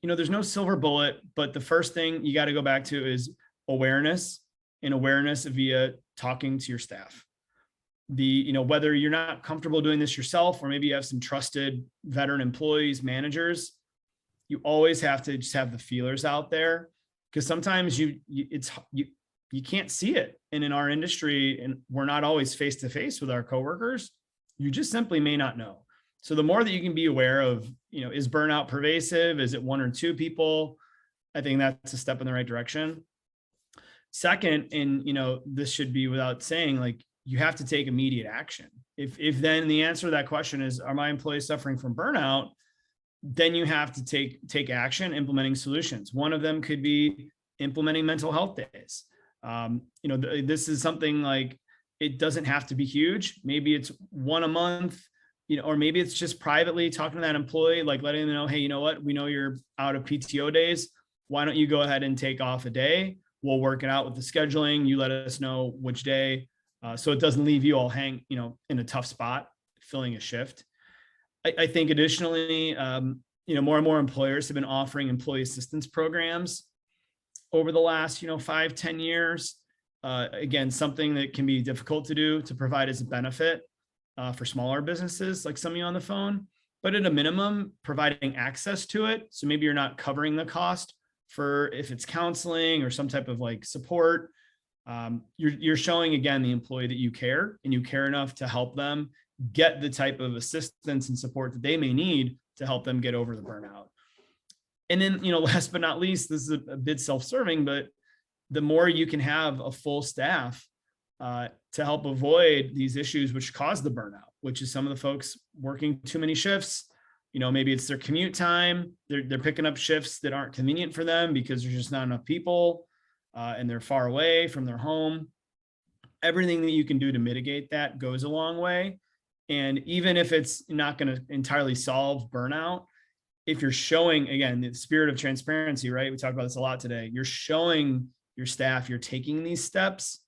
there's no silver bullet, but the first thing you got to go back to is awareness, and awareness via talking to your staff. Whether you're not comfortable doing this yourself, or maybe you have some trusted veteran employees, managers, you always have to just have the feelers out there, because sometimes you can't see it. And in our industry, and we're not always face to face with our coworkers, you just simply may not know. So the more that you can be aware of, is burnout pervasive? Is it one or two people? I think that's a step in the right direction. Second, and this should be without saying, like, you have to take immediate action. If then the answer to that question is, are my employees suffering from burnout? Then you have to take action, implementing solutions. One of them could be implementing mental health days. This is something like, it doesn't have to be huge. Maybe it's one a month, or maybe it's just privately talking to that employee, like letting them know, hey, you know what? We know you're out of PTO days. Why don't you go ahead and take off a day? We'll work it out with the scheduling. You let us know which day, so it doesn't leave you all in a tough spot filling a shift. I think additionally, more and more employers have been offering employee assistance programs over the last, 5-10 years. Again, something that can be difficult to do to provide as a benefit for smaller businesses like some of you on the phone, but at a minimum, providing access to it. So maybe you're not covering the cost for if it's counseling or some type of like support. You're showing, again, the employee that you care, and you care enough to help them get the type of assistance and support that they may need to help them get over the burnout. And then, last but not least, this is a bit self-serving, but the more you can have a full staff to help avoid these issues which cause the burnout, which is some of the folks working too many shifts. Maybe it's their commute time. They're picking up shifts that aren't convenient for them because there's just not enough people, and they're far away from their home. Everything that you can do to mitigate that goes a long way. And even if it's not going to entirely solve burnout, if you're showing, again, the spirit of transparency, right? We talked about this a lot today. You're showing your staff you're taking these steps.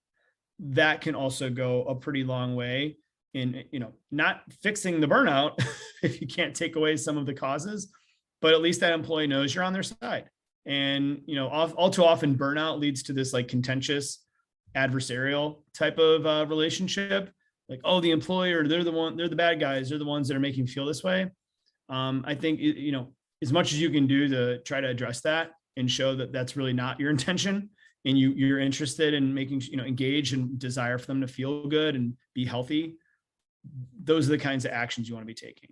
That can also go a pretty long way in, not fixing the burnout if you can't take away some of the causes, but at least that employee knows you're on their side. And, all too often burnout leads to this like contentious adversarial type of relationship. Like, oh, the employer, they're the bad guys. They're the ones that are making you feel this way. I think, as much as you can do to try to address that and show that that's really not your intention, and you're interested in making, engage and desire for them to feel good and be healthy, those are the kinds of actions you want to be taking.